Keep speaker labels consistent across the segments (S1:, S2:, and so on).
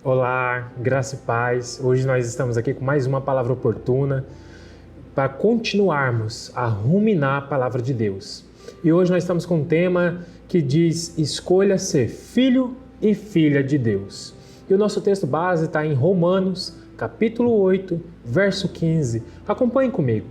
S1: Olá, graça e paz. Hoje nós estamos aqui com mais uma palavra oportuna para continuarmos a ruminar a palavra de Deus. E hoje nós estamos com um tema que diz: escolha ser filho e filha de Deus. E o nosso texto base está em Romanos, capítulo 8, verso 15. Acompanhe comigo.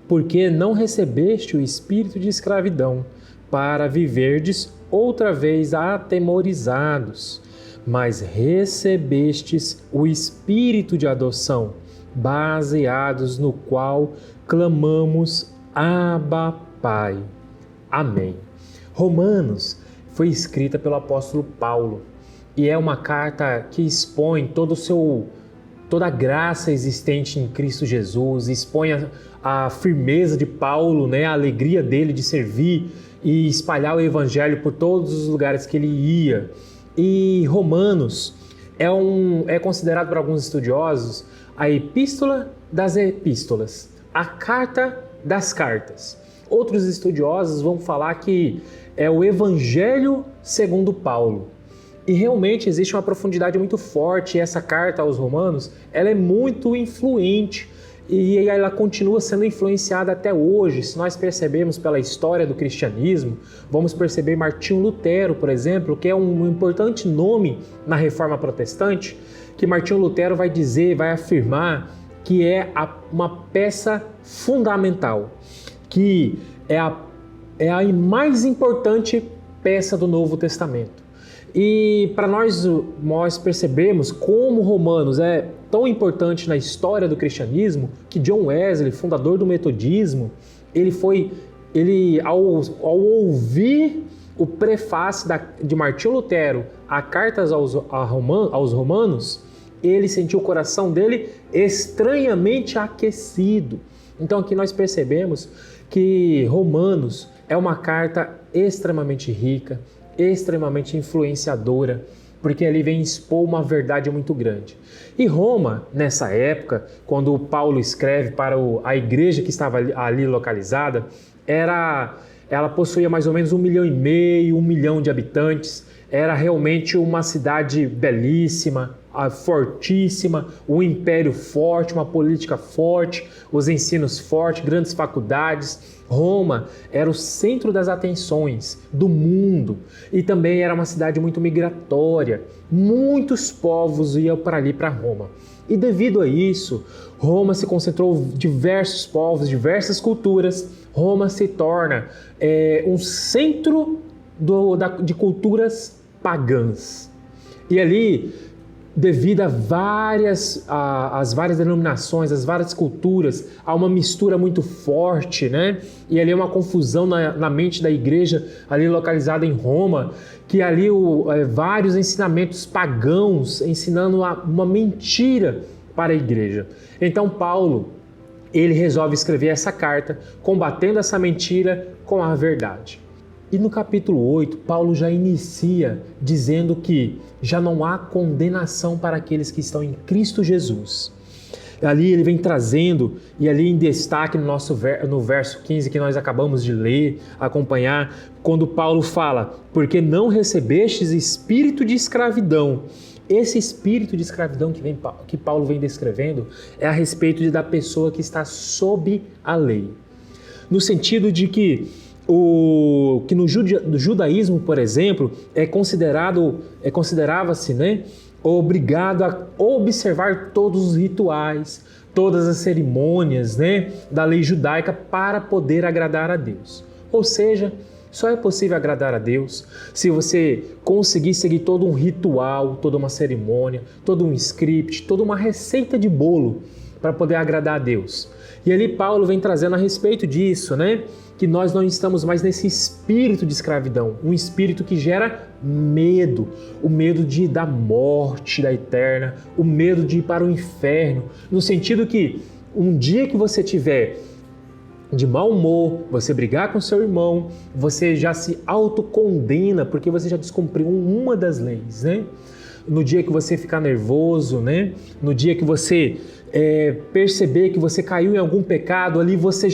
S1: Porque não recebeste o espírito de escravidão para viverdes outra vez atemorizados, mas recebestes o espírito de adoção, baseados no qual clamamos Abba, Pai. Amém. Romanos foi escrita pelo apóstolo Paulo e é uma carta que expõe toda a graça existente em Cristo Jesus, expõe a firmeza de Paulo, a alegria dele de servir e espalhar o evangelho por todos os lugares que ele ia. E Romanos é considerado por alguns estudiosos a epístola das epístolas, a carta das cartas. Outros estudiosos vão falar que é o evangelho segundo Paulo. E realmente existe uma profundidade muito forte, e essa carta aos Romanos, ela é muito influente e ela continua sendo influenciada até hoje. Se nós percebermos pela história do cristianismo, vamos perceber Martinho Lutero, por exemplo, que é um importante nome na Reforma Protestante, que Martinho Lutero vai afirmar que é uma peça fundamental, que é a mais importante peça do Novo Testamento. E para nós percebemos como Romanos é tão importante na história do cristianismo, que John Wesley, fundador do metodismo, ao ouvir o prefácio de Martinho Lutero a cartas aos Romanos, ele sentiu o coração dele estranhamente aquecido. Então aqui nós percebemos que Romanos é uma carta extremamente rica, extremamente influenciadora, porque ali vem expor uma verdade muito grande. E Roma, nessa época, quando Paulo escreve para a igreja que estava ali localizada, ela possuía mais ou menos 1,5 milhão, 1 milhão de habitantes. Era realmente uma cidade belíssima, fortíssima, um império forte, uma política forte, os ensinos fortes, grandes faculdades. Roma era o centro das atenções do mundo e também era uma cidade muito migratória. Muitos povos iam para ali, para Roma. E devido a isso, Roma se concentrou diversos povos, diversas culturas. Roma se torna um centro de culturas pagãs. E ali, devido às várias denominações, às várias culturas, há uma mistura muito forte, E ali é uma confusão na mente da igreja, ali localizada em Roma, que ali vários ensinamentos pagãos ensinando uma mentira para a igreja. Então Paulo, ele resolve escrever essa carta, combatendo essa mentira com a verdade. E no capítulo 8, Paulo já inicia dizendo que já não há condenação para aqueles que estão em Cristo Jesus. Ali ele vem trazendo, e ali em destaque no verso 15 que nós acabamos de ler, acompanhar, quando Paulo fala: porque não recebestes espírito de escravidão. Esse espírito de escravidão que Paulo vem descrevendo é a respeito da pessoa que está sob a lei. No sentido de que no judaísmo, por exemplo, considerava-se, obrigado a observar todos os rituais, todas as cerimônias, da lei judaica para poder agradar a Deus. Ou seja, só é possível agradar a Deus se você conseguir seguir todo um ritual, toda uma cerimônia, todo um script, toda uma receita de bolo para poder agradar a Deus. E ali Paulo vem trazendo a respeito disso, que nós não estamos mais nesse espírito de escravidão, um espírito que gera medo, o medo da morte da eterna, o medo de ir para o inferno, no sentido que um dia que você tiver de mau humor, você brigar com seu irmão, você já se autocondena porque você já descumpriu uma das leis, No dia que você ficar nervoso, No dia que você perceber que você caiu em algum pecado, ali você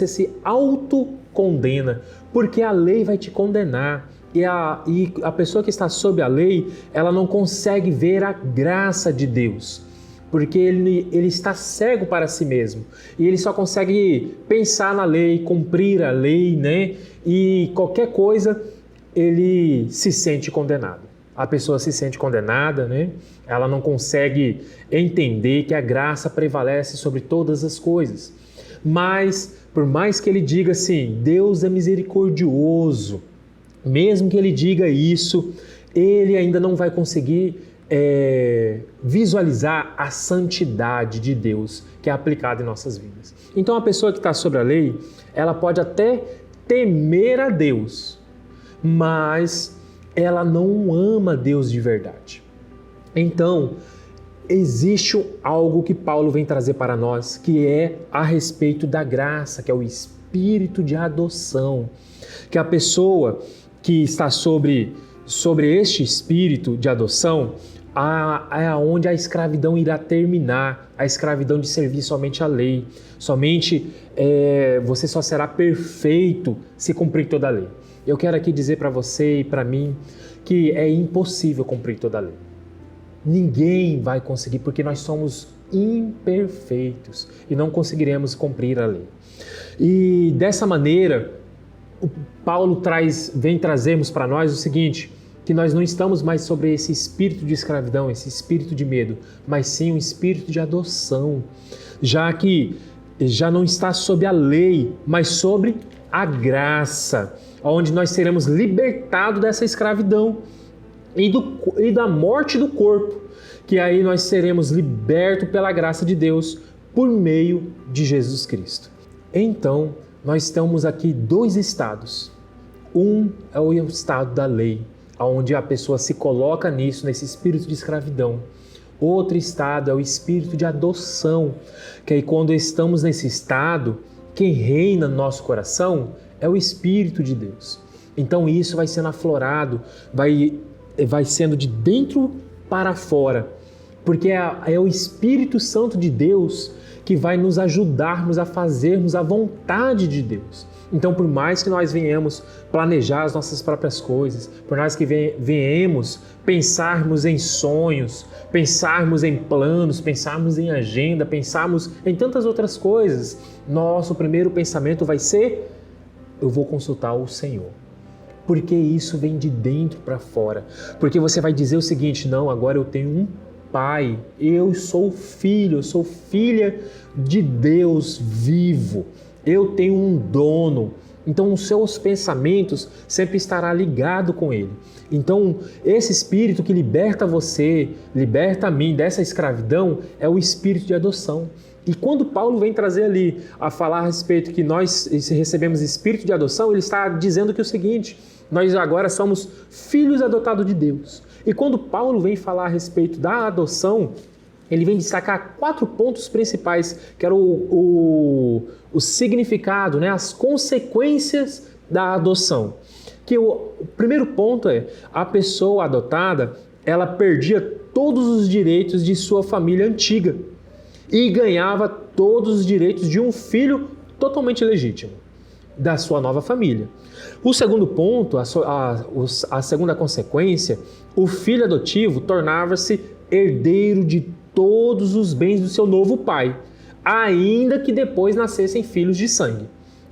S1: se autocondena, porque a lei vai te condenar. E a pessoa que está sob a lei, ela não consegue ver a graça de Deus, porque ele está cego para si mesmo. E ele só consegue pensar na lei, cumprir a lei, né? E qualquer coisa, ele se sente condenado. A pessoa se sente condenada, né? Ela não consegue entender que a graça prevalece sobre todas as coisas. Mas, por mais que ele diga assim, Deus é misericordioso, mesmo que ele diga isso, ele ainda não vai conseguir visualizar a santidade de Deus que é aplicada em nossas vidas. Então a pessoa que está sobre a lei, ela pode até temer a Deus, mas ela não ama Deus de verdade. Então, existe algo que Paulo vem trazer para nós, que é a respeito da graça, que é o espírito de adoção, que a pessoa que está sobre este espírito de adoção, é onde a escravidão irá terminar, a escravidão de servir somente a lei. Somente você só será perfeito se cumprir toda a lei. Eu quero aqui dizer para você e para mim que é impossível cumprir toda a lei. Ninguém vai conseguir, porque nós somos imperfeitos e não conseguiremos cumprir a lei. E dessa maneira, Paulo vem trazermos para nós o seguinte, que nós não estamos mais sobre esse espírito de escravidão, esse espírito de medo, mas sim um espírito de adoção, já que já não está sob a lei, mas sobre a graça, onde nós seremos libertados dessa escravidão e da morte do corpo, que aí nós seremos libertos pela graça de Deus por meio de Jesus Cristo. Então, nós temos aqui dois estados. Um é o estado da lei, onde a pessoa se coloca nesse espírito de escravidão. Outro estado é o espírito de adoção, que aí quando estamos nesse estado, quem reina no nosso coração é o Espírito de Deus. Então isso vai sendo aflorado, vai sendo de dentro para fora, porque é o Espírito Santo de Deus que vai nos ajudarmos a fazermos a vontade de Deus. Então, por mais que nós venhamos planejar as nossas próprias coisas, por mais que venhamos pensarmos em sonhos, pensarmos em planos, pensarmos em agenda, pensarmos em tantas outras coisas, nosso primeiro pensamento vai ser: eu vou consultar o Senhor. Porque isso vem de dentro para fora. Porque você vai dizer o seguinte: não, agora eu tenho um Pai, eu sou filho, eu sou filha de Deus vivo, eu tenho um dono. Então os seus pensamentos sempre estarão ligados com Ele. Então esse Espírito que liberta você, liberta a mim dessa escravidão, é o Espírito de adoção. E quando Paulo vem trazer ali a falar a respeito que nós recebemos Espírito de adoção, ele está dizendo que é o seguinte: nós agora somos filhos adotados de Deus. E quando Paulo vem falar a respeito da adoção, ele vem destacar 4 pontos principais, que era o significado, né? As consequências da adoção. Que o primeiro ponto é: a pessoa adotada, ela perdia todos os direitos de sua família antiga e ganhava todos os direitos de um filho totalmente legítimo da sua nova família. O segundo ponto, a segunda consequência, o filho adotivo tornava-se herdeiro de todos os bens do seu novo pai, ainda que depois nascessem filhos de sangue.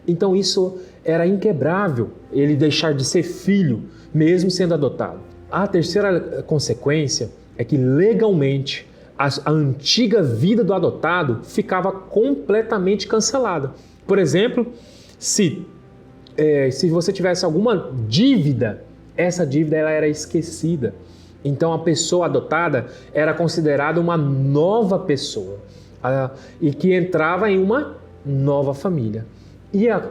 S1: Então isso era inquebrável, ele deixar de ser filho, mesmo sendo adotado. A terceira consequência é que legalmente a antiga vida do adotado ficava completamente cancelada. Por exemplo, se você tivesse alguma dívida, essa dívida ela era esquecida. Então a pessoa adotada era considerada uma nova pessoa e que entrava em uma nova família. E a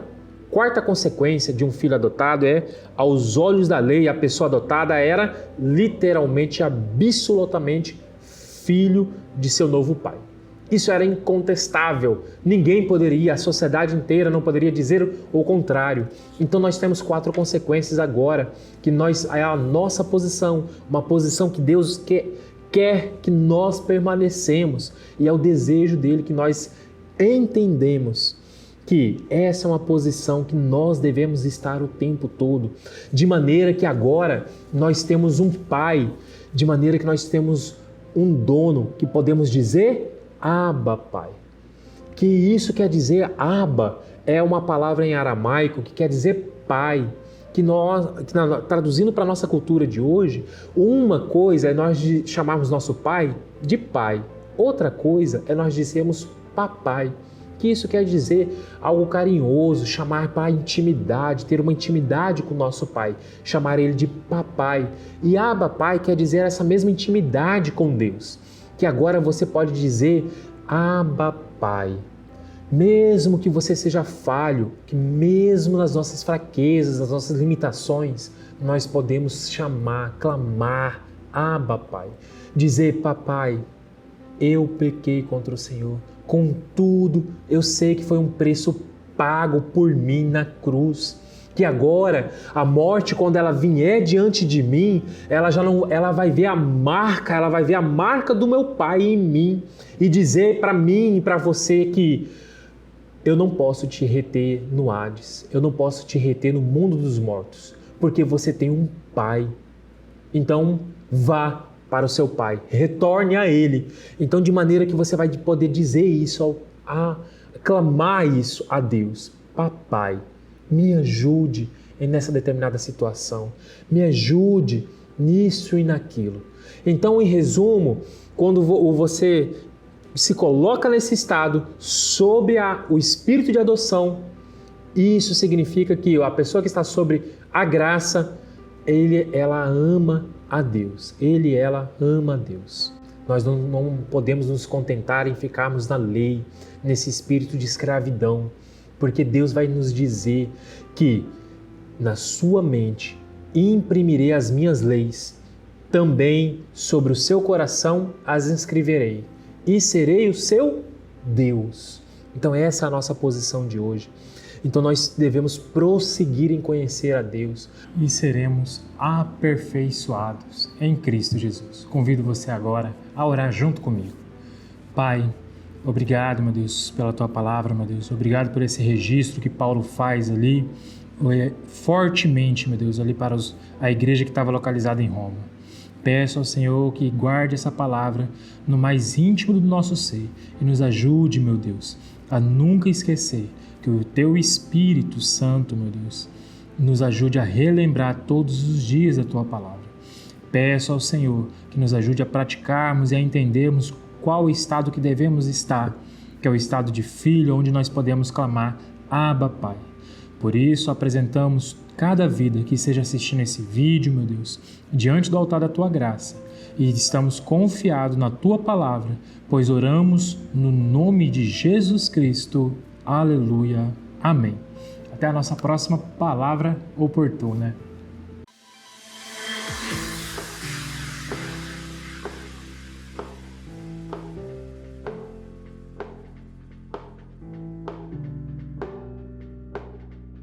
S1: quarta consequência de um filho adotado é: aos olhos da lei, a pessoa adotada era literalmente, absolutamente filho de seu novo pai. Isso era incontestável. Ninguém poderia, a sociedade inteira não poderia dizer o contrário. Então nós temos 4 consequências agora, que é a nossa posição, uma posição que Deus quer que nós permanecemos, e é o desejo dele que nós entendemos que essa é uma posição que nós devemos estar o tempo todo, de maneira que agora nós temos um Pai, de maneira que nós temos um dono que podemos dizer Abba, Pai. Que isso quer dizer Abba, é uma palavra em aramaico que quer dizer pai, traduzindo para a nossa cultura de hoje, uma coisa é nós chamarmos nosso pai de pai, outra coisa é nós dizermos papai, que isso quer dizer algo carinhoso, chamar para a intimidade, ter uma intimidade com o nosso pai, chamar ele de papai. E Abba, Pai, quer dizer essa mesma intimidade com Deus, que agora você pode dizer Abba, Pai. Mesmo que você seja falho, que mesmo nas nossas fraquezas, nas nossas limitações, nós podemos chamar, clamar, Abba, Pai. Dizer, papai, eu pequei contra o Senhor, contudo, eu sei que foi um preço pago por mim na cruz. Que agora, a morte, quando ela vier diante de mim, ela vai ver a marca do meu Pai em mim e dizer para mim e para você que eu não posso te reter no Hades, eu não posso te reter no mundo dos mortos, porque você tem um Pai. Então, vá para o seu Pai, retorne a Ele. Então, de maneira que você vai poder dizer isso, clamar isso a Deus. Papai, me ajude nessa determinada situação, me ajude nisso e naquilo. Então, em resumo, quando você se coloca nesse estado sob o espírito de adoção, isso significa que a pessoa que está sobre a graça, ela ama a Deus, ela ama a Deus. Nós não podemos nos contentar em ficarmos na lei, nesse espírito de escravidão, porque Deus vai nos dizer que na sua mente imprimirei as minhas leis, também sobre o seu coração as inscreverei, e serei o seu Deus. Então essa é a nossa posição de hoje. Então nós devemos prosseguir em conhecer a Deus e seremos aperfeiçoados em Cristo Jesus. Convido você agora a orar junto comigo. Pai, obrigado, meu Deus, pela Tua palavra, meu Deus. Obrigado por esse registro que Paulo faz ali, fortemente, meu Deus, ali para a igreja que estava localizada em Roma. Peço ao Senhor que guarde essa palavra no mais íntimo do nosso ser e nos ajude, meu Deus, a nunca esquecer que o Teu Espírito Santo, meu Deus, nos ajude a relembrar todos os dias a Tua palavra. Peço ao Senhor que nos ajude a praticarmos e a entendermos qual o estado que devemos estar, que é o estado de filho, onde nós podemos clamar, Abba, Pai. Por isso, apresentamos cada vida que esteja assistindo esse vídeo, meu Deus, diante do altar da Tua graça. E estamos confiados na Tua palavra, pois oramos no nome de Jesus Cristo. Aleluia. Amém. Até a nossa próxima palavra oportuna.